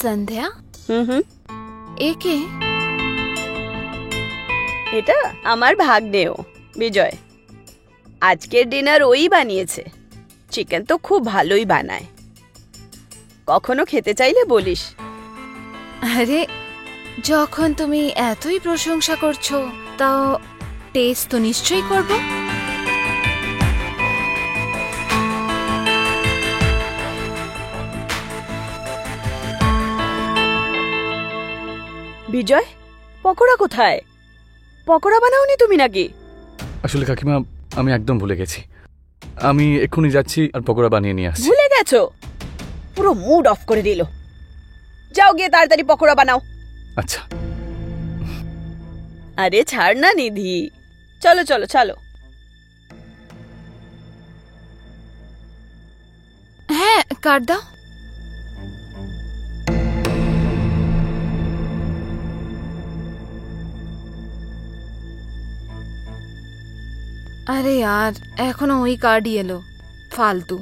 সন্ধ্যা। হুম। একে? এটা আমার ভাগ্নেও, বিজয়। আজকের ডিনার ওই বানিয়েছে। চিকেন তো খুব ভালোই বানায়, কখনো খেতে চাইলে বলিস। আরে যখন তুমি এতই প্রশংসা করছো, তাও টেস্ট তো নিশ্চয়ই করব। বিজয়, পকোড়া কোথায়? পকোড়া বানাওনি তুমি নাকি? আসলে কাকিমা, আমি একদম ভুলে গেছি। আমি এক্ষুনি যাচ্ছি আর পকোড়া বানিয়ে নিয়ে আসছি। ভুলে গেছো? পুরো মুড অফ করে দিল। যাও গিয়ে তাড়াতাড়ি পকোড়া বানাও। আচ্ছা। আরে ছাড় না নিধি, চলো চলো চলো। হ্যাঁ, কাট দাও। আরে यार, এখনো ওই কার্ডই এলো, ফালতু।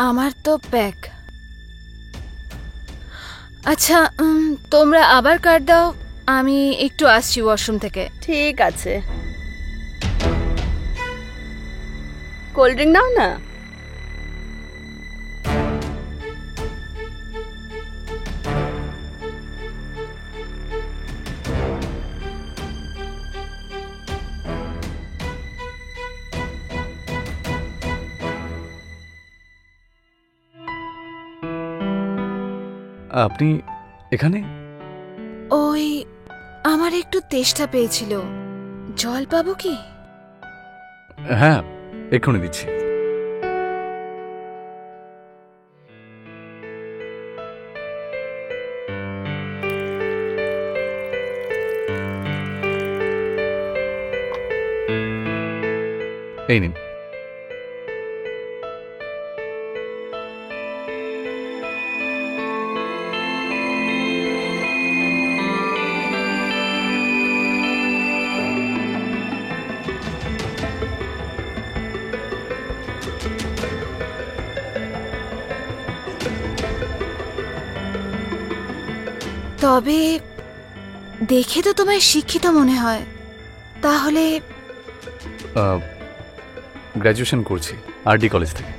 আমার তো প্যাক। আচ্ছা, তোমরা আবার কার্ড দাও, আমি একটু আসছি ওয়াশরুম থেকে। ঠিক আছে, কোল্ড ড্রিঙ্ক নাও না। আপনি এখানে? ওই আমার একটু তেষ্টা পেয়েছিল, জল পাবো কি? হ্যাঁ, এক্ষুনি দিচ্ছি। এই নিন। তবে দেখে তো তোমায় শিক্ষিত মনে হয়, তাহলে? গ্র্যাজুয়েশন করছি আরডি কলেজ থেকে।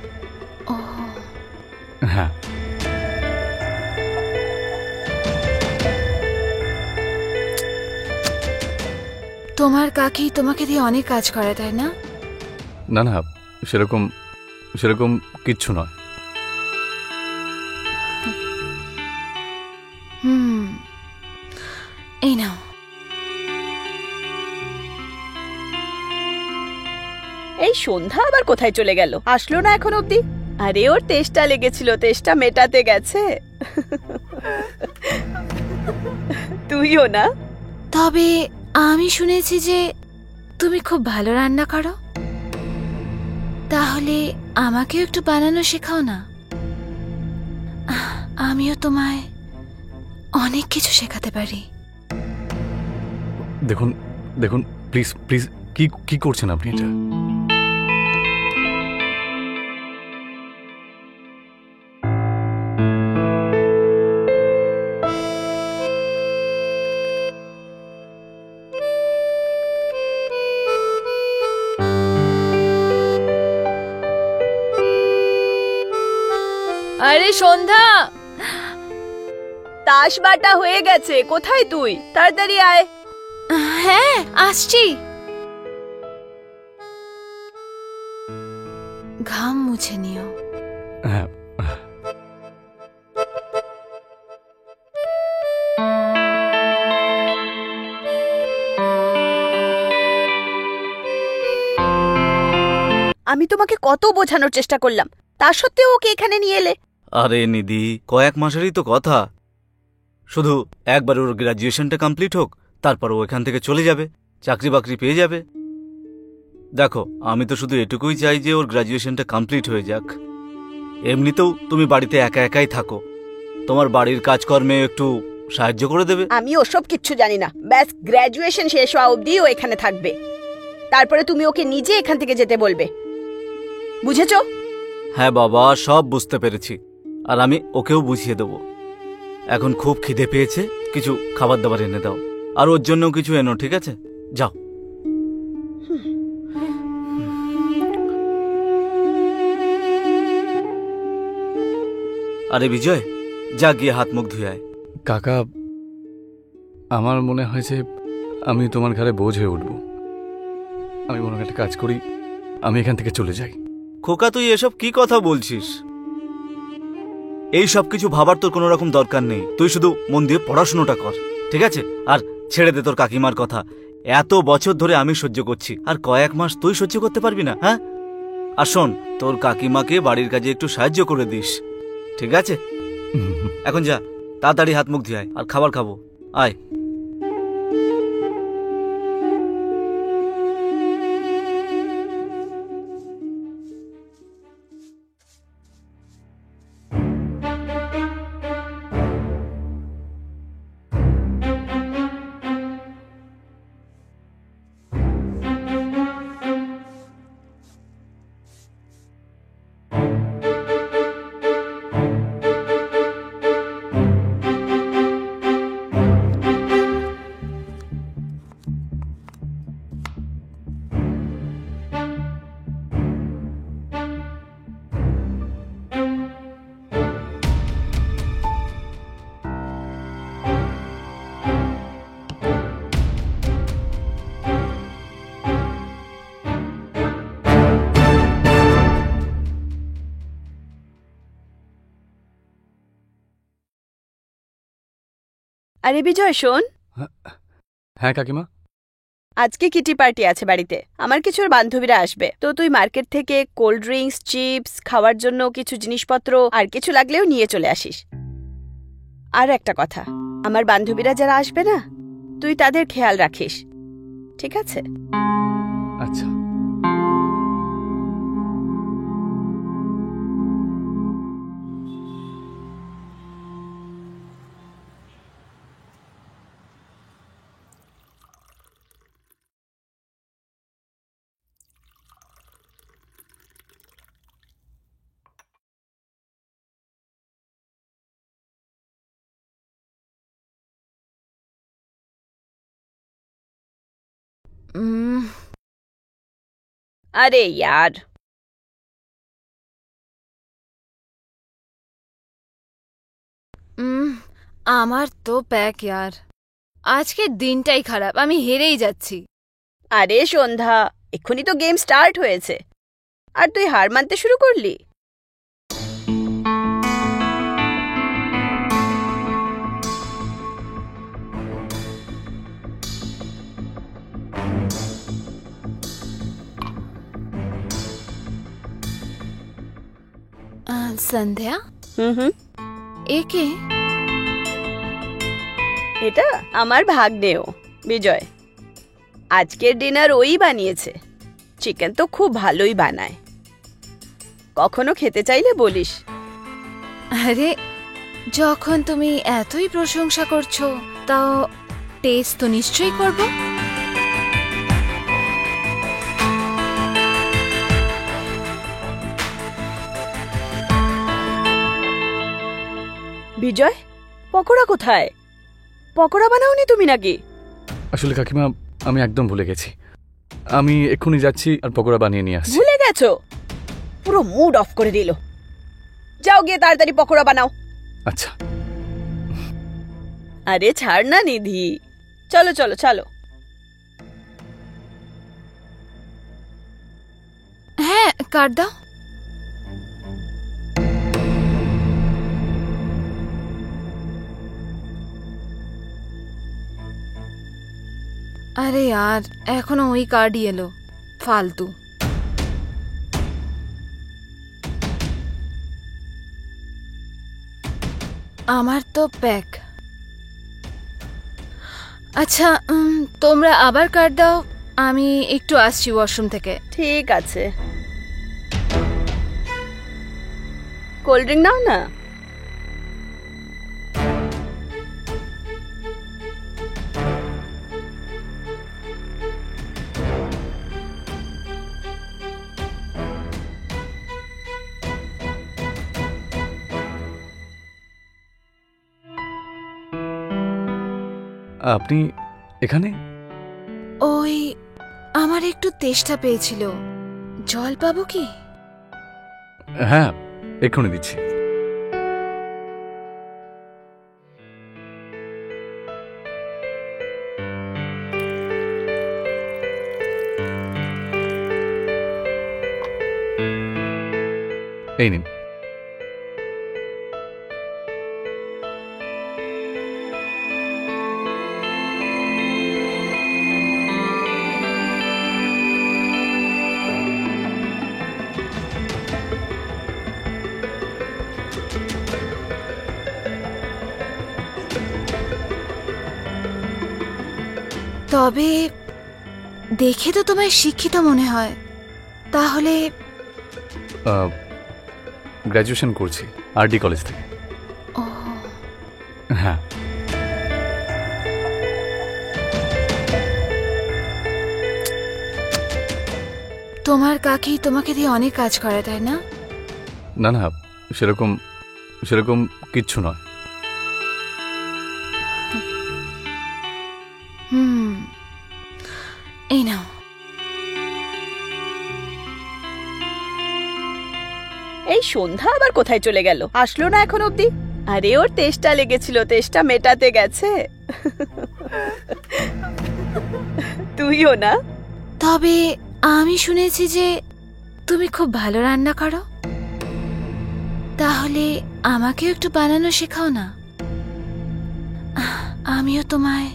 ও হ্যাঁ। তোমার কাকি তোমাকে দিয়ে অনেক কাজ করে, তাই না? না না, সেরকম সেরকম কিচ্ছু নয়। এই নাও। এই সন্ধ্যা আবার কোথায় চলে গেল? আসলো না এখন অব্দি? আরে ওর তেষ্টা লেগেছিল, তেষ্টা মেটাতে গেছে। তুইও না? তবে আমি শুনেছি যে তুমি খুব ভালো রান্না করো, তাহলে আমাকেও একটু বানানো শেখাও না। আমিও তোমায় অনেক কিছু শেখাতে পারি। দেখুন দেখুন, প্লিজ প্লিজ, কি করছেন আপনি এটা? আরে সন্ধ্যা, তাস বাটা হয়ে গেছে। কোথায় তুই? তাড়াতাড়ি আয়। হ্যাঁ আসছি। ঘাম মুছে নিও। হ্যাঁ। আমি তোমাকে কত বোঝানোর চেষ্টা করলাম, তা সত্ত্বেও ওকে এখানে নিয়ে এলে। আরে নিধি, কয়েক মাসেরই তো কথা। শুধু একবার ওর গ্র্যাজুয়েশনটা কমপ্লিট হোক, তারপর ও এখান থেকে চলে যাবে, চাকরি বাকরি পেয়ে যাবে। দেখো, আমি তো শুধু এটুকুই চাই যে ওর গ্র্যাজুয়েশনটা কমপ্লিট হয়ে যাক। এমনিতেও তুমি বাড়িতে একা একাই থাকো, তোমার বাড়ির কাজকর্মে একটু সাহায্য করে দেবে। আমি ওসব কিচ্ছু জানি না। ব্যাস গ্র্যাজুয়েশন শেষ হওয়া অবধি ও এখানে থাকবে, তারপরে তুমি ওকে নিজে এখান থেকে যেতে বলবে। বুঝেছো? হ্যাঁ বাবা, সব বুঝতে পেরেছি। আর আমি ওকেও বুঝিয়ে দেবো। এখন খুব খিদে পেয়েছে, কিছু খাবার দাবার এনে দাও। আর ওর জন্যও কিছু এনো, ঠিক আছে? যাও। আরে বিজয়, যা গিয়ে হাত মুখ ধুয়ে আয়। কাকা, আমার মনে হয় যে আমি তোমার ঘরে বোঝ হয়ে উঠব। আমি মনে হয় একটা কাজ করি, আমি এখান থেকে চলে যাই। খোকা, তুই এসব কি কথা বলছিস? এই সব কিছু ভাবার তোর কোনো রকম দরকার নেই। তুই শুধু মন দিয়ে পড়াশোনাটা কর, ঠিক আছে? আর ছেড়ে দে তোর কাকিমার কথা। এত বছর ধরে আমি সহ্য করছি, আর কয়েক মাস তুই সহ্য করতে পারবি না? হ্যাঁ, আর শোন, তোর কাকিমাকে বাড়ির কাজে একটু সাহায্য করে দিস, ঠিক আছে? এখন যা, তাড়াতাড়ি হাত মুখ ধুয়ে আয়, আর খাবার খাবো। আয়। আরে বিজয়, শোন, হ্যাঁ কাকিমা। আজকে কিটি পার্টি আছে বাড়িতে। আমার কিছু বান্ধবীরা আসবে, তো তুই মার্কেট থেকে কোল্ড ড্রিঙ্কস, চিপস, খাওয়ার জন্য কিছু জিনিসপত্র আর কিছু লাগলেও নিয়ে চলে আসিস। আর একটা কথা, আমার বান্ধবীরা যারা আসবে না, তুই তাদের খেয়াল রাখিস, ঠিক আছে? আচ্ছা। উম, আরে ইয়ার, উম, আমার তো প্যাক ইয়ার। আজকের দিনটাই খারাপ, আমি হেরেই যাচ্ছি। আরে সন্ধ্যা, এক্ষুনি তো গেম স্টার্ট হয়েছে, আর তুই হার মানতে শুরু করলি? সন্ধ্যা, হুম, একে? এটা আমার ভাগ্নেও, বিজয়। আজকের ডিনার ওই বানিয়েছে। চিকেন তো খুব ভালোই বানায়। কখনো খেতে চাইলে বলিস। আরে, যখন তুমি এতই প্রশংসা করছো, তাও টেস্ট তো নিশ্চয়ই করব। বিজয়, পকোড়া কোথায়? পকোড়া বানাওনি তুমি নাকি? আসলে কাকিমা, আমি একদম ভুলে গেছি। আমি এক্ষুনি যাচ্ছি আর পকোড়া বানিয়ে নিয়ে আসছি। ভুলে গেছো? পুরো মুড অফ করে দিল। যাও গিয়ে তাড়াতাড়ি পকোড়া বানাও। আচ্ছা। আরে ছাড় না নিধি, চলো চলো চলো। হ্যাঁ, কাট দাও। আরে यार, এখনো ওই কার্ডই এলো, ফালতু। আমার তো প্যাক। আচ্ছা, তোমরা আবার কার্ড দাও, আমি একটু আসছি ওয়াশরুম থেকে। ঠিক আছে, কোল্ড ড্রিঙ্ক নাও না। আপনি এখানে? ওই আমার একটু তেষ্টা পেয়েছিল, জল পাবো কি? হ্যাঁ, এক্ষুনি দিচ্ছি। এই নিন। তবে দেখে তো তোমায় শিক্ষিত মনে হয়, তাহলে গ্র্যাজুয়েশন করছি আরডি কলেজ থেকে। ও হ্যাঁ। তোমার কাকি তোমাকে দিয়ে অনেক কাজ করে, তাই না? না না, সেরকম সেরকম কিচ্ছু নয়। এই নাও। এই সন্ধ্যা আবার কোথায় চলে গেল? আসলো না এখন অব্দি? আরে ওর তেষ্টা লেগেছিল, তেষ্টা মেটাতে গেছে। তুইও না? তবে আমি শুনেছি যে তুমি খুব ভালো রান্না করো, তাহলে আমাকেও একটু বানানো শেখাও না। আমিও তোমায়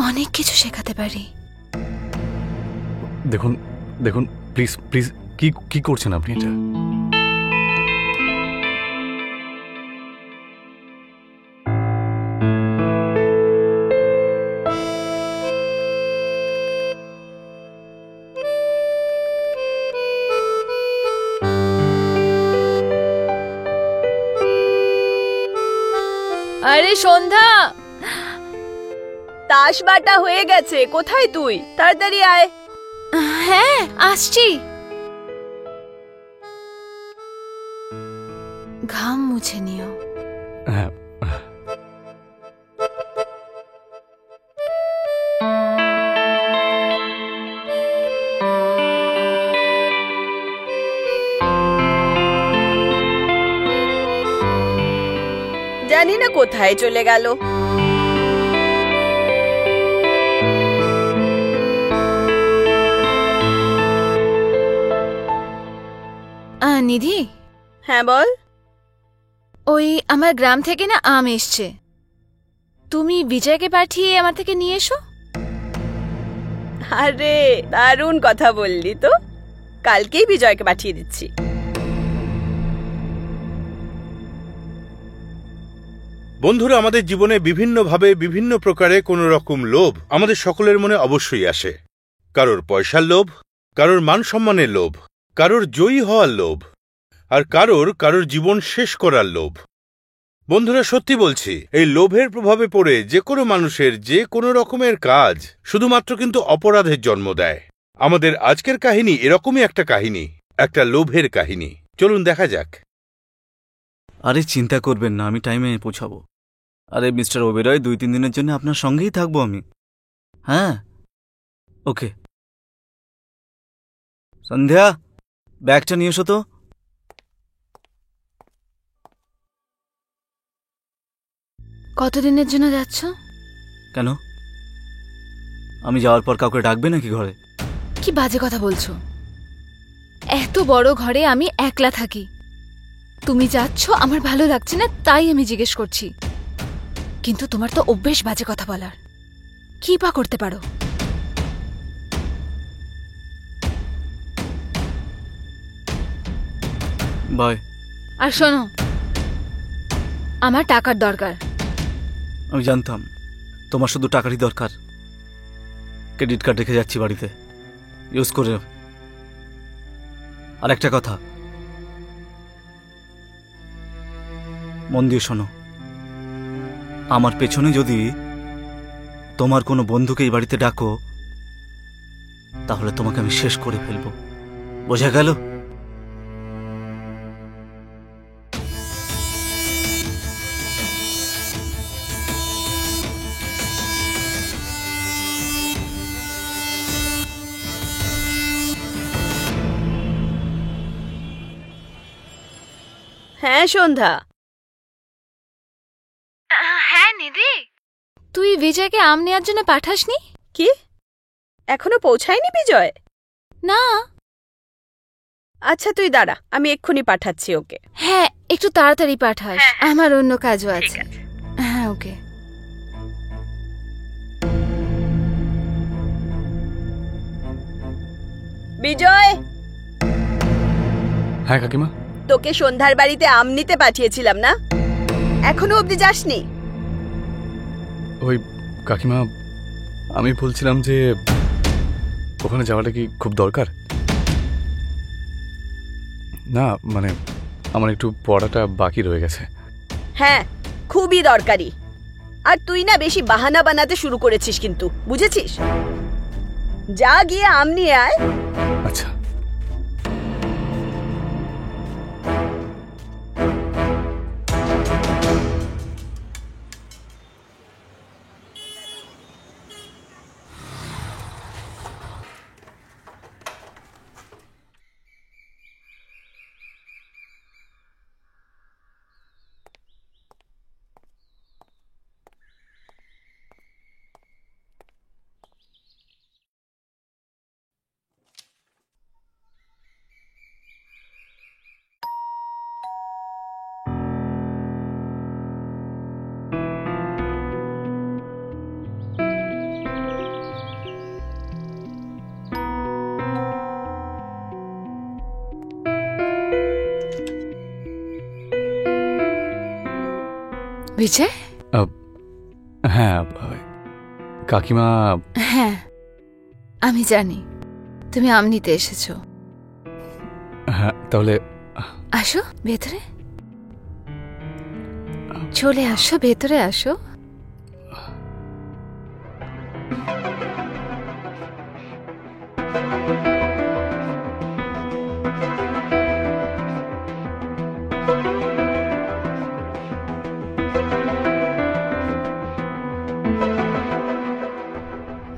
অনেক কিছু শেখাতে পারি। দেখুন দেখুন, প্লিজ প্লিজ, কি কি করছেন আপনি এটা? আরে সন্ধ্যা, তাস বাটা হয়ে গেছে, কোথায় তুই? তাড়াতাড়ি আয়। হ্যাঁ আসছি। ঘাম মুছে নিও। হ্যাঁ। জানি না কোথায় চলে গেল। নিধি, হ্যাঁ বল। ওই আমার গ্রাম থেকে না আম এসছে, তুমি বিজয়কে পাঠিয়ে আমার থেকে নিয়ে এসো। আরে দারুণ কথা বললি তো, কালকেই বিজয়কে পাঠিয়ে দিচ্ছি। বন্ধুরা, আমাদের জীবনে বিভিন্নভাবে বিভিন্ন প্রকারে কোনো রকম লোভ আমাদের সকলের মনে অবশ্যই আসে। কারোর পয়সার লোভ, কারোর মান সম্মানের লোভ, কারোর জয়ী হওয়ার লোভ, আর কারোর জীবন শেষ করার লোভ। বন্ধুরা, সত্যি বলছি, এই লোভের প্রভাবে পড়ে যে কোনো মানুষের যে কোনো রকমের কাজ শুধুমাত্র কিন্তু অপরাধের জন্ম দেয়। আমাদের আজকের কাহিনী এরকমই একটা কাহিনী, একটা লোভের কাহিনী। চলুন দেখা যাক। আরে চিন্তা করবেন না, আমি টাইমে পৌঁছাবো। আরে মিস্টার ওবেরয়, 2-3 দিনের জন্য আপনার সঙ্গেই থাকবো আমি। হ্যাঁ, ওকে। সন্ধ্যা, ব্যাগটা নিয়ে এসো তো। কতদিনের জন্য যাচ্ছ? কেন, আমি যাওয়ার পর কাউকে ডাকবে নাকি ঘরে? কি বাজে কথা বলছো? এত বড় ঘরে আমি একলা থাকি, তুমি যাচ্ছ আমার ভালো লাগছে না তাই আমি জিজ্ঞেস করছি। কিন্তু তোমার তো অভ্যেস বাজে কথা বলার, কি বা করতে পারো? বাই। আর শোনো, আমার টাকার দরকার। আমি জানতাম তোমার শুধু টাকারই দরকার। ক্রেডিট কার্ড রেখে যাচ্ছি বাড়িতে, ইউজ করে। আর একটা কথা, মন দিয়ে শোনো, আমার পেছনে যদি তোমার কোনো বন্ধুকে এই বাড়িতে ডাকো, তাহলে তোমাকে আমি শেষ করে ফেলবো। বোঝা গেল? হ্যাঁ সন্ধ্যা। হ্যাঁ নিধি, তুই বিজয়কে আম নেওয়ার জন্য পাঠাসনি? কি এখনো পৌঁছায়নি বিজয়? না। আচ্ছা তুই দাঁড়া, আমি এক্ষুনি পাঠাচ্ছি ওকে। হ্যাঁ একটু তাড়াতাড়ি পাঠাস, আমার অন্য কাজও আছে। হ্যাঁ ওকে। বিজয়, হ্যাঁ কাকিমা। তোকে সন্ধ্যার বাড়িতে আম নিতে পাঠিয়েছিলাম না, এখনো অবধি যাসনি? ওই কাকিমা, আমি বলছিলাম যে ওখানে যাওয়াটা কি খুব দরকার? না মানে আমার একটু পড়াটা বাকি রয়ে গেছে। হ্যাঁ খুবই দরকারি। আর তুই না বেশি বাহানা বানাতে শুরু করেছিস কিন্তু, বুঝেছিস? যা গিয়ে আম নিয়ে আয়। আচ্ছা। বিজয়। হ্যাঁ কাকিমা। হ্যাঁ আমি জানি তুমি আম নিতে এসেছো। হ্যাঁ তাহলে আসো ভেতরে, চলে আসো, ভেতরে আসো।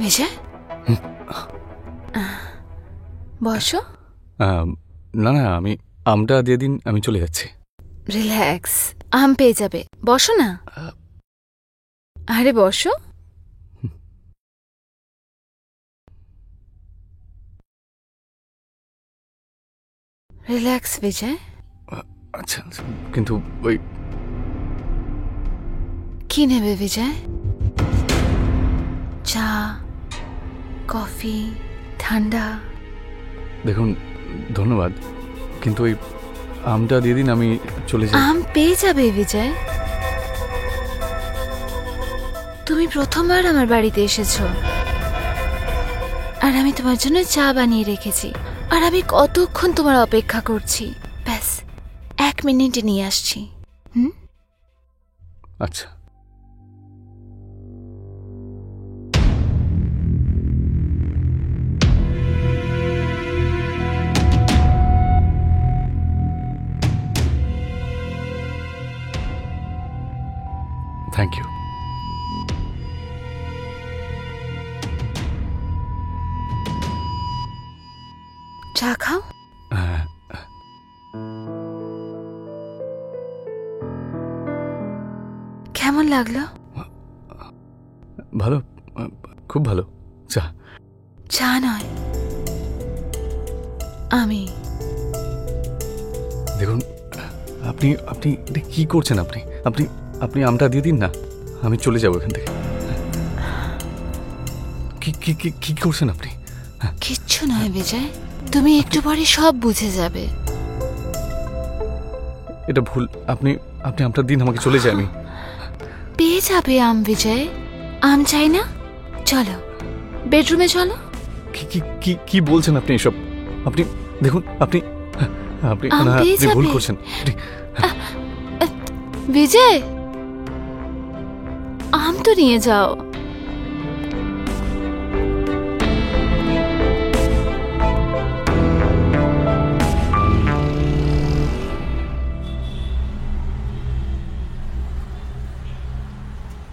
বিজয় বসো। না না, আমি আমটা দিয়ে দিন, আমি চলে যাচ্ছি। রিল্যাক্স, আম পেয়ে যাবে, বসো না। আরে বসো। রিল্যাক্স বিজয়। আচ্ছা কিন্তু ওই কি নেবে বিজয়? চা, কফি, ঠান্ডা? দেখুন ধন্যবাদ, কিন্তু ওই আমটা দিয়ে দিন, আমি চলে যাই। আম পেয়ে যাবে বিজয়। তুমি প্রথমবার আমার বাড়িতে এসেছো, আর আমি তোমার জন্য চা বানিয়ে রেখেছি, আর আমি কতক্ষণ তোমার অপেক্ষা করছি। ব্যাস 1 মিনিটে নিয়ে আসছি। আচ্ছা। Thank you. চা খাও। কেমন লাগলো? ভালো, খুব ভালো। চা? চা নয়, আমি। দেখুন আপনি আপনি এটা কি করছেন? আপনি আপনি আপনি আমটা দিয়ে দিন না, আমি চলে যাবো এখান থেকে। কি কি কি কি করছেন আপনি? কিচ্ছু নয় বিজয়, তুমি একটু পরে সব বুঝে যাবে। এটা ভুল। আপনি আপনি আমটা দিন, আমাকে চলে যাই আমি। পেয়ে যাবে আম বিজয়। আম চাই না? চলো বেডরুমে চলো। কি কি কি কি বলছেন আপনি এসব? আপনি দেখুন, আপনি আপনি আম না, পেয়ে আপনি ভুল যাবে। করছেন। বিজয় আম তো নিয়ে যাও।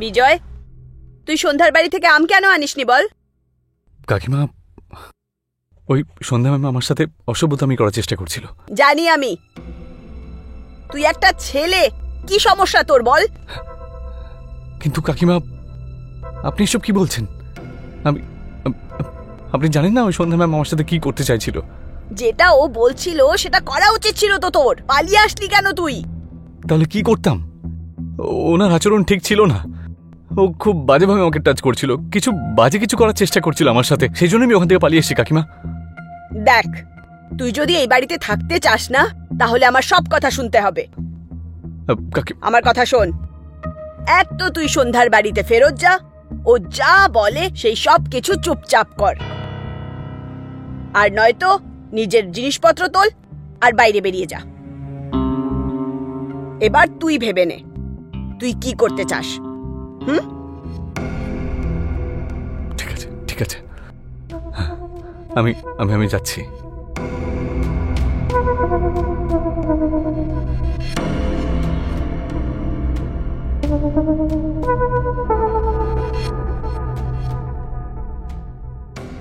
বিজয়, তুই সন্ধ্যার বাড়ি থেকে আম কেন আনিসনি বল? কাকিমা, ওই সন্ধ্যা ম্যাম আমার সাথে অসভ্যতামি করার চেষ্টা করছিল। জানি আমি, তুই একটা ছেলে, কি সমস্যা তোর বল? কিন্তু কাকিমা, আপনি এসব কি বলছেন? আমি আপনি জানেন না ওই সন্ধ্যা ম্যাম আমার সাথে কি করতে চাইছিল? যেটা ও বলছিল সেটা করা উচিত ছিল তো তোর। পালিয়ে আসলি কেন তুই? তাহলে কি করতাম? ওনার আচরণ ঠিক ছিল না। ও খুব বাজেভাবে আমাকে টাচ করছিল, কিছু বাজে কিছু করার চেষ্টা করছিল আমার সাথে। সেই জন্য আমি ওখান থেকে পালিয়ে এসেছি কাকিমা। দেখ, তুই যদি এই বাড়িতে থাকতে চাস না তাহলে আমার সব কথা শুনতে হবে। আমার কথা শোন। এক তো তুই সন্ধ্যার বাড়িতে ফেরত যা, ও যা বলে সেই সব কিছু চুপচাপ কর, আর নয়তো নিজের জিনিসপত্র তোল আর বাইরে বেরিয়ে যা। এবার তুই ভেবে নে তুই কি করতে চাস। ঠিক আছে, ঠিক আছে, আমি আমি আমি যাচ্ছি।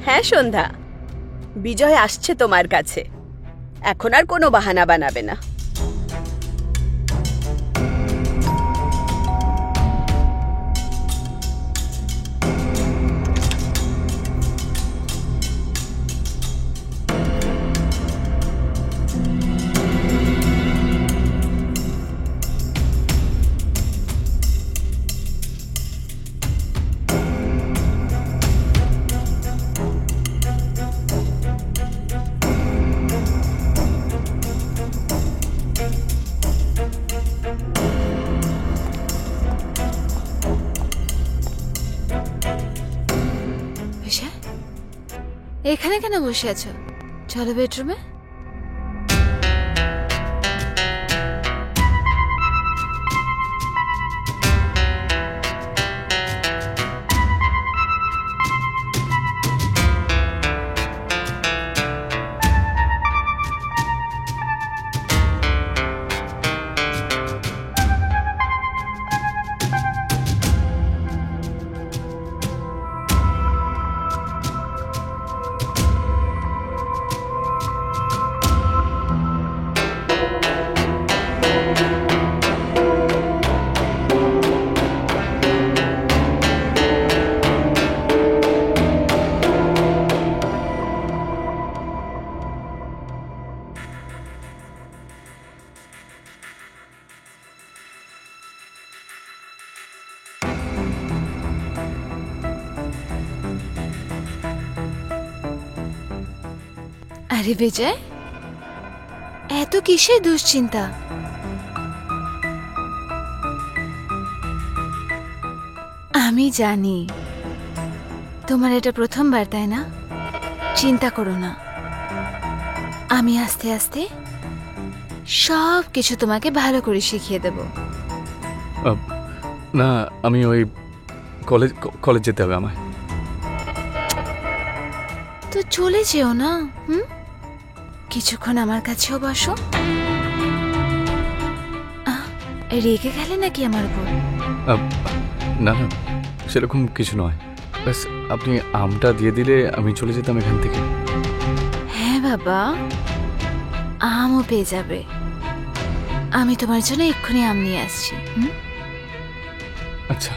হ্যাঁ সন্ধ্যা, বিজয় আসছে তোমার কাছে। এখন আর কোনো বাহানা বানাবে না। বিশা, এখানে কেন বসে আছো? চলো বেডরুমে। আরে বিজয়, এত কিসের দুশ্চিন্তা? আমি জানি তোমার এটা প্রথমবার, তাই না? চিন্তা করো না, আমি আস্তে আস্তে সব কিছু তোমাকে ভালো করে শিখিয়ে দেব। না, আমি ওই কলেজ যেতে হবে আমায়। তো চলে যেও না, কিছুক্ষণ আমার কাছেও বসো। রেগে গেলে নাকি আমার উপর? না না, সেরকম কিছু নয়। ব্যাস আপনি আমটা দিয়ে দিলে আমি চলে যেতাম এখান থেকে। হ্যাঁ বাবা, আমও পেয়ে যাবে। আমি তোমার জন্য এক্ষুনি আম নিয়ে আসছি। আচ্ছা।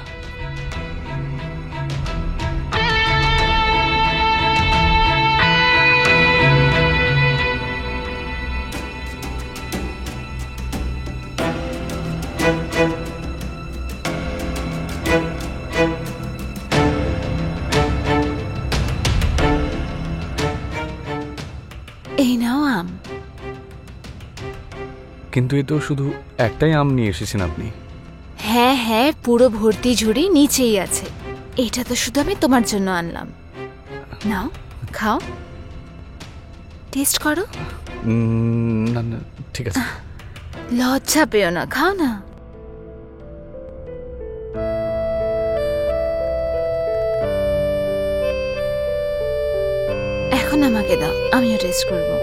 এই নাও আম। কিন্তু এ তো শুধু একটাই আম নিয়ে এসেছেন আপনি। হ্যাঁ হ্যাঁ, পুরো ভর্তি ঝুড়ি নিচেই আছে। এটা তো শুধু আমি তোমার জন্য আনলাম। নাও, খাও, টেস্ট করো। না না, ঠিক আছে। লজ্জা পেও না, খাও না। এখন আমাকে দাও, আমিও টেস্ট করবো।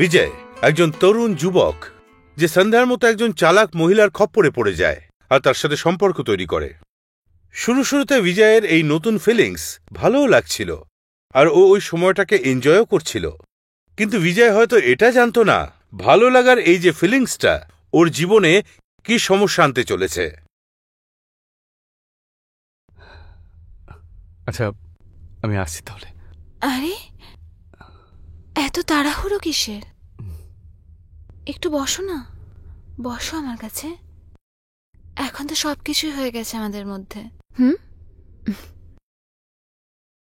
বিজয় একজন তরুণ যুবক যে সন্ধ্যার মতো একজন চালাক মহিলার খপ্পরে পড়ে যায় আর তার সাথে সম্পর্ক তৈরি করে। শুরুতে বিজয়ের এই নতুন ফিলিংস ভালোও লাগছিল আর ও ওই সময়টাকে এনজয়ও করছিল, কিন্তু বিজয় হয়তো এটা জানতো না ভালো লাগার এই যে ফিলিংসটা ওর জীবনে কি সমস্যা আনতে চলেছে। আচ্ছা, আমি আসছি তাহলে। আরে এত তাড়াহুড়ো কিসের? একটু বসো না, বসো আমার কাছে। এখন তো সবকিছুই হয়ে গেছে আমাদের মধ্যে।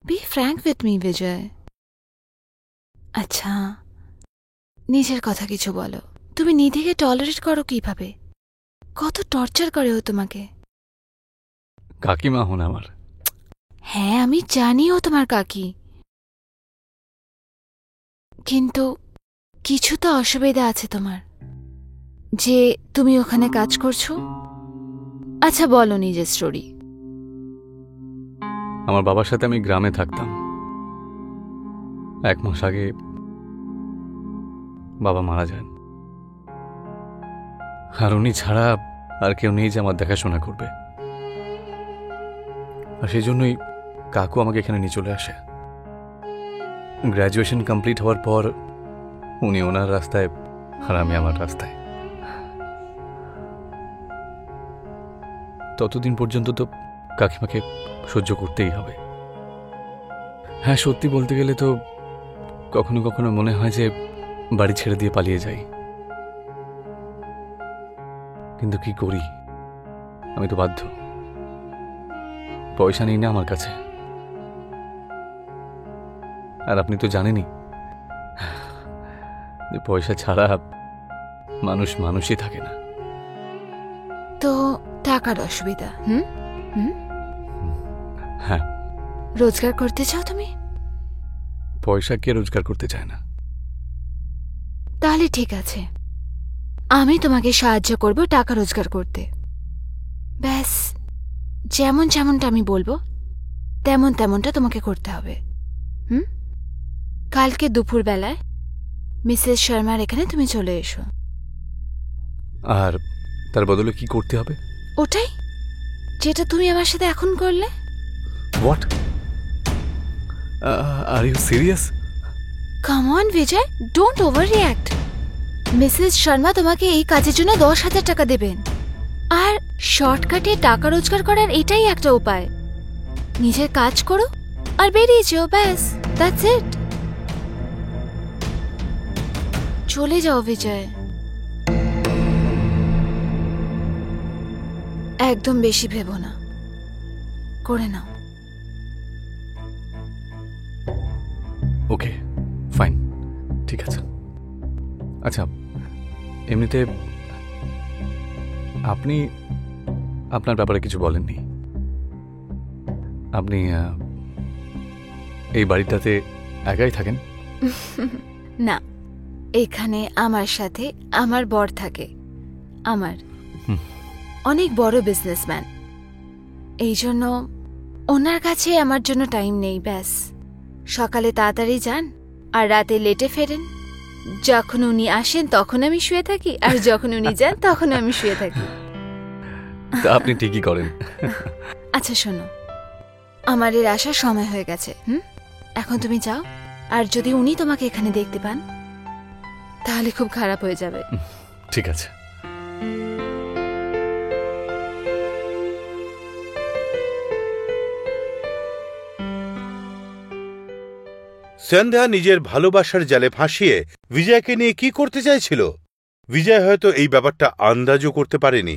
বি ফ্র্যাঙ্ক উইথ মি বিজয়। আচ্ছা, নিজের কথা কিছু বলো। তুমি নিধিকে টলারেট করো কিভাবে? কত টর্চার করে ও তোমাকে। কাকিমা হন আমার। হ্যাঁ, আমি জানি ও তোমার কাকি, কিন্তু কিছু তো অসুবিধা আছে তোমার যে তুমি ওখানে কাজ করছো। আচ্ছা বলো নিজের স্টোরি। আমার বাবার সাথে আমি গ্রামে থাকতাম। 1 মাস আগে বাবা মারা যান, আর উনি ছাড়া আর কেউ নেই যে আমার দেখাশোনা করবে। আর সেই জন্যই কাকু আমাকে এখানে নিয়ে চলে আসে। গ্র্যাজুয়েশন কমপ্লিট হওয়ার পর উনি ওনার রাস্তায় আর আমি আমার রাস্তায়। ততদিন পর্যন্ত তো কাকিমাকে সহ্য করতেই হবে। হ্যাঁ, সত্যি বলতে গেলে তো কখনো কখনো মনে হয় যে বাড়ি ছেড়ে দিয়ে পালিয়ে যাই, কিন্তু কি করি, আমি তো বাধ্য। পয়সা নেই না আমার কাছে, আর আপনি তো জানেনই যে পয়সা ছাড়া মানুষ মানুষই থাকে না। তো টাকার অসুবিধা? হ্যাঁ। রোজগার করতে চাও তুমি? পয়সা কে রোজগার করতে চায় না? তাহলে ঠিক আছে, আমি তোমাকে সাহায্য করব টাকা রোজগার করতে। ব্যাস যেমনটা আমি বলবো তেমনটা তোমাকে করতে হবে। কালকে দুপুর বেলায় মিসেস শর্মার এখানে তুমি চলে এসো। আর তার বদলে কি করতে হবে? ওটাই যেটা তুমি আমার সাথে এখন করলে। What? Are you serious? Come on Vijay, don't overreact. Mrs Sharma তোমাকে এই কাজের জন্য 10,000 টাকা দেবেন, আর শর্টকাটে টাকা রোজগার করার এটাই একটা উপায়। নিজের কাজ করো আর বেরিয়ে যেও, ব্যাস, দ্যাটস ইট। চলে যাও বিজয়। একদম বেশি ভেবো না, করে নাও। ওকে, ফাইন, ঠিক আছে। আচ্ছা, এমনিতে আপনি আপনার ব্যাপারে কিছু বলেননি। আপনি এই বাড়িটাতে একাই থাকেন? না, এখানে আমার সাথে আমার বর থাকে। আমার অনেক বড় বিজনেসম্যান, এই জন্য ওনার কাছে আমার জন্য টাইম নেই। ব্যাস, সকালে তাড়াতাড়ি যান আর রাতে লেটে ফেরেন। যখন উনি আসেন তখন আমি শুয়ে থাকি, আর যখন উনি যান তখন আমি শুয়ে থাকি। তা আপনি ঠিকই করেন। আচ্ছা শোনো, আমার এর আসার সময় হয়ে গেছে। এখন তুমি যাও, আর যদি উনি তোমাকে এখানে দেখতে পান তাহলে খুব খারাপ হয়ে যাবে। ঠিক আছে। সন্ধ্যা নিজের ভালোবাসার জালে ফাঁসিয়ে বিজয়কে নিয়ে কি করতে চাইছিল, বিজয় হয়তো এই ব্যাপারটা আন্দাজও করতে পারেনি।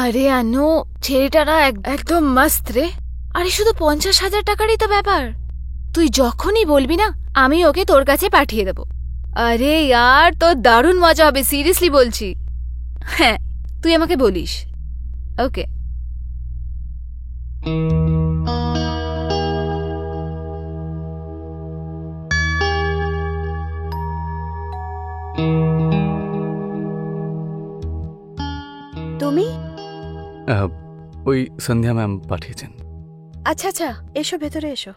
আরে আনো, ছেলেটারা একদম মস্ত রে। আরে শুধু 50,000 টাকারই তো ব্যাপার। তুই যখনই বলবি না আমি ওকে তোর কাছে পাঠিয়ে দেব। আরে यार, তোর দারুণ মজা হবে, সিরিয়াসলি বলছি। হ্যাঁ, তুই আমাকে বলিস। ওকে। তুমি? ওই সন্ধ্যা ম্যাম পাঠিয়েছেন। আচ্ছা, এসো ভেতরে এসো।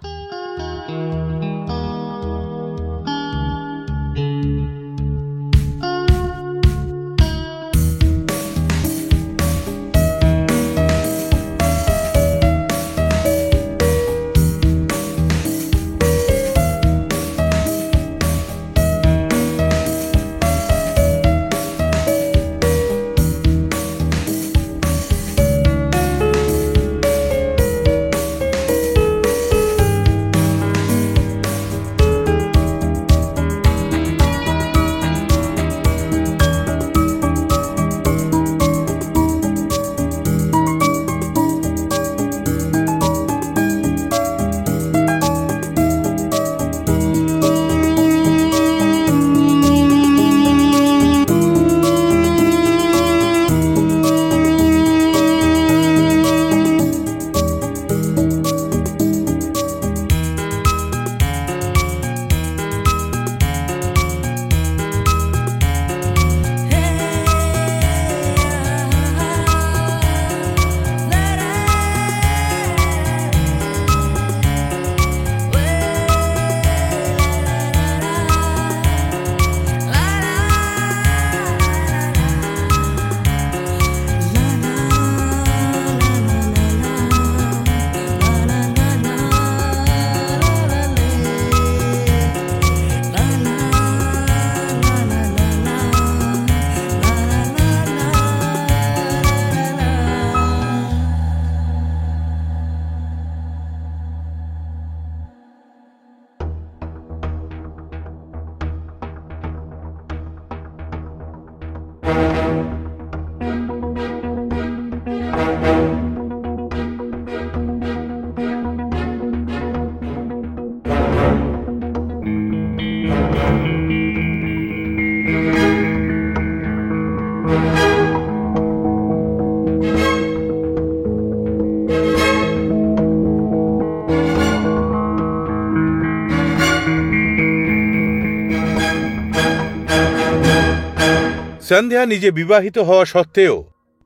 সন্ধ্যা নিজে বিবাহিত হওয়া সত্ত্বেও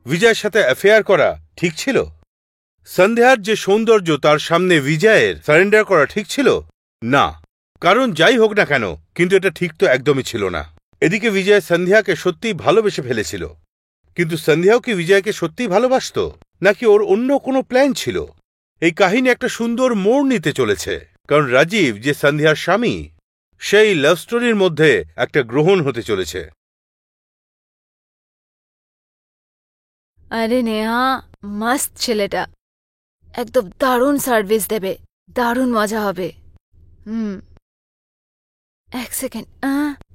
বিজয়ের সাথে অ্যাফেয়ার করা ঠিক ছিল? সন্ধ্যার যে সৌন্দর্য তার সামনে বিজয়ের সারেন্ডার করা ঠিক ছিল না। কারণ যাই হোক না কেন, কিন্তু এটা ঠিক তো একদমই ছিল না। এদিকে বিজয় সন্ধ্যাকে সত্যিই ভালোবেসে ফেলেছিল, কিন্তু সন্ধ্যাও কি বিজয়কে সত্যিই ভালোবাসত, নাকি ওর অন্য কোনো প্ল্যান ছিল? এই কাহিনী একটা সুন্দর মোড় নিতে চলেছে, কারণ রাজীব যে সন্ধ্যার স্বামী, সেই লাভ স্টোরির মধ্যে একটা গ্রহণ হতে চলেছে। আরে নেহা, মস্ত ছেলেটা, একদম দারুণ সার্ভিস দেবে, দারুণ মজা হবে। এক সেকেন্ড।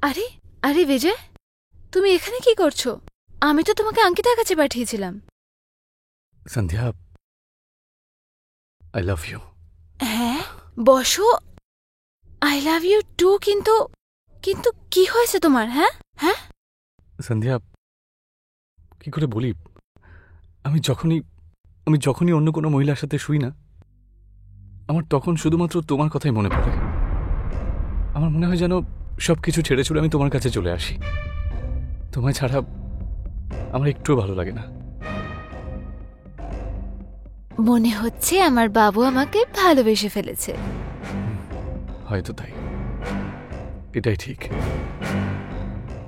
আরে আরে বিজয়, তুমি এখানে কি করছো? আমি তো তোমাকে অঙ্কিতার কাছে পাঠিয়েছিলাম। Sandhya, I love you. হ্যাঁ বসো। I love you too. কিন্তু কিন্তু কি হয়েছে তোমার? হ্যাঁ হ্যাঁ সন্ধ্যা, কি করে বলি, আমি যখনই অন্য কোনো মহিলার সাথে শুই না, আমার তখন শুধুমাত্র তোমার কথাই মনে পড়ে। আমার মনে হয় যেন সবকিছু ছেড়ে ছুড়ে আমি তোমার কাছে চলে আসি। তোমায় ছাড়া আমার একটুও ভালো লাগে না। মনে হচ্ছে আমার বাবু আমাকে ভালোবেসে ফেলেছে। হয়তো তাই, এটাই ঠিক।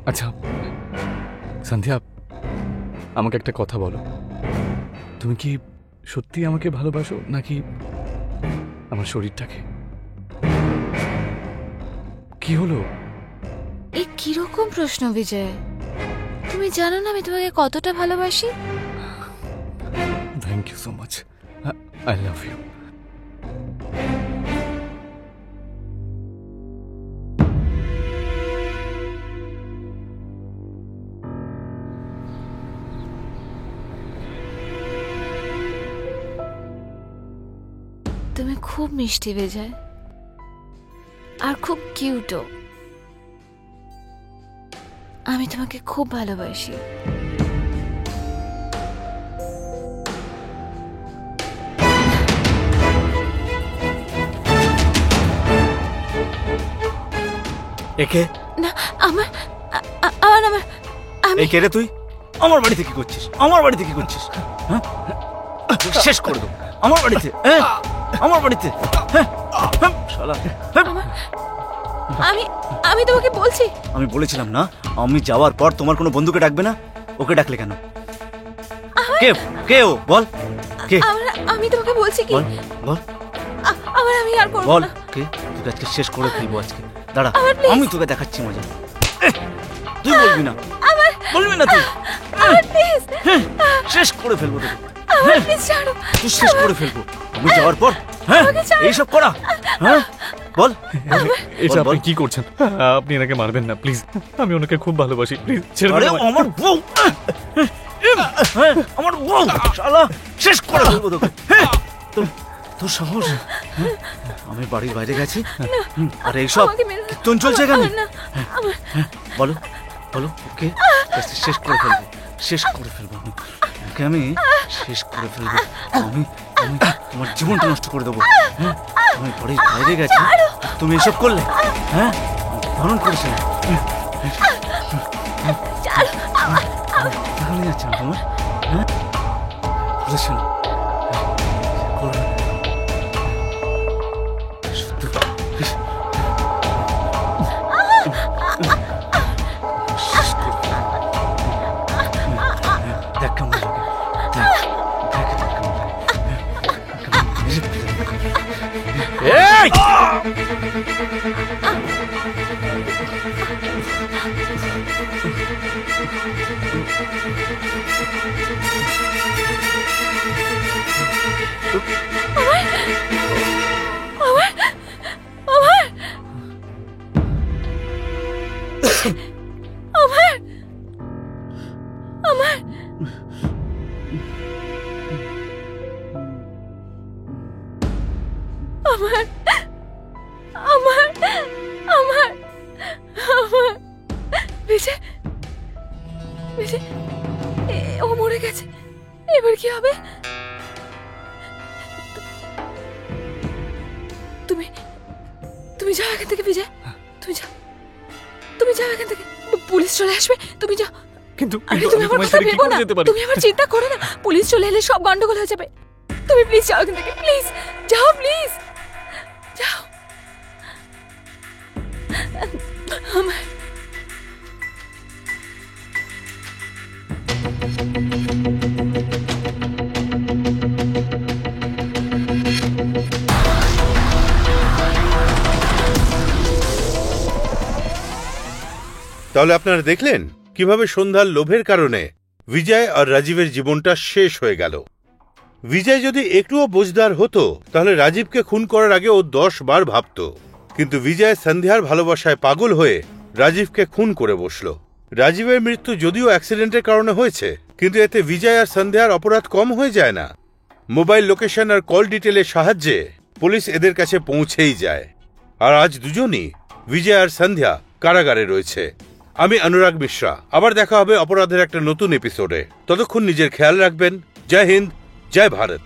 আচ্ছা সন্ধ্যা, আমাকে একটা কথা বলো, তুমি কি সত্যি আমাকে ভালোবাসো নাকি আমার শরীরটাকে? কি হলো? এই কিরকম প্রশ্ন বিজয়? তুমি জানো না আমি তোমাকে কতটা ভালোবাসি। Thank you so much, I love you. তুমি খুব মিষ্টি বিজয়, আর খুব কিউটও। আমি তোমাকে খুব ভালোবাসি। একে না, আমার আমার আমার আমি এই কে রে তুই? আমার বাড়িতে কি করছিস? আমার বাড়িতে কি করছিস? হ্যাঁ, শেষ করে দেবো আমার বাড়িতে। হ্যাঁ, আমার বাড়িতে। হ্যাঁ, শালা। আমি আমি তোমাকে বলছি। আমি বলেছিলাম না, আমি যাওয়ার পর তোমার কোনো বন্ধুকে ডাকবে না। ওকে ডাকলে কেন? কে কে ও? বল কে? আমি তোমাকে বলছি কি, বল বল আমার আমি আর করব বল না। কে? তোকে আজকে শেষ করে ফেলবো আজকে। দাঁড়া, আমার please। আমি তোকে দেখাচ্ছি মজা। তুই বলবি না, বলবি না তুই। প্লিজ শেষ করে ফেলবো তোকে। আমার প্লিজ ছাড়ো। তুই শেষ করে ফেলবো আমি যাওয়ার পর। হ্যাঁ, এইসব করা। হ্যাঁ, বল এটা বল, আপনি কি করছেন? আপনি এনাকে মারবেন না প্লিজ, আমি ওনাকে খুব ভালোবাসি, প্লিজ ছেড়ে আরে দিন আমায়। আমার বউ। হ্যাঁ, আমার বউ। শালা শেষ করে ফেলবো তোকে। হ্যাঁ, তোর সাহস? হ্যাঁ, আমি বাড়ির বাইরে গেছি, আর এইসব আমাকে মেরো না। কীর্তন চলছে এখানে। না, আমার বলো বলো ওকে শেষ করে ফেলবো, শেষ করে ফেলবো আমি ওকে, আমি শেষ করে ফেলবো। আমি আমি তোমার জীবনটা নষ্ট করে দেবো। হ্যাঁ, আমি বাড়ির বাইরে গেছি, তুমি এসব করলে। হ্যাঁ, বারণ করেছিল। এখনই যাচ্ছে না তোমার? হ্যাঁ, বলেছিল করবে। দেখ কেমন লাগে, দেখ দেখ কেমন লাগে। এই! আমার আমার আমার আমার বিজয়, বিজয়, ও মরে গেছে। এবার কি হবে? তুমি তুমি যাও এখান থেকে বিজয়, তুমি যাও, তুমি যাও এখান থেকে। পুলিশ চলে আসবে, তুমি যাও। কিন্তু আরে কিন্তু তুমি আমি আমার তোমায় কথা ছেড়ে কি ভেবো করে না, যেতে পারি? তুমি আমার চিন্তা করো না। পুলিশ চলে এলে সব গন্ডগোল হয়ে যাবে। তুমি প্লিজ যাও এখান থেকে, প্লিজ যাও, প্লিজ যাও। আমার তাহলে আপনারা দেখলেন কিভাবে সন্ধ্যার লোভের কারণে বিজয় আর রাজীবের জীবনটা শেষ হয়ে গেল। বিজয় যদি একটুও বোঝদার হতো তাহলে রাজীবকে খুন করার আগে ও 10 বার ভাবত, কিন্তু বিজয় সন্ধ্যার ভালোবাসায় পাগল হয়ে রাজীবকে খুন করে বসল। রাজীবের মৃত্যু যদিও অ্যাক্সিডেন্টের কারণে হয়েছে, কিন্তু এতে বিজয় আর সন্ধ্যার অপরাধ কম হয়ে যায় না। মোবাইল লোকেশন আর কল ডিটেলের সাহায্যে পুলিশ এদের কাছে পৌঁছেই যায়। আর আজ দুজনই, বিজয় আর সন্ধ্যা, কারাগারে রয়েছে। আমি অনুরাগ মিশ্রা। আবার দেখা হবে অপরাধের একটা নতুন এপিসোডে। ততক্ষণ নিজের খেয়াল রাখবেন। জয় হিন্দ, জয় ভারত।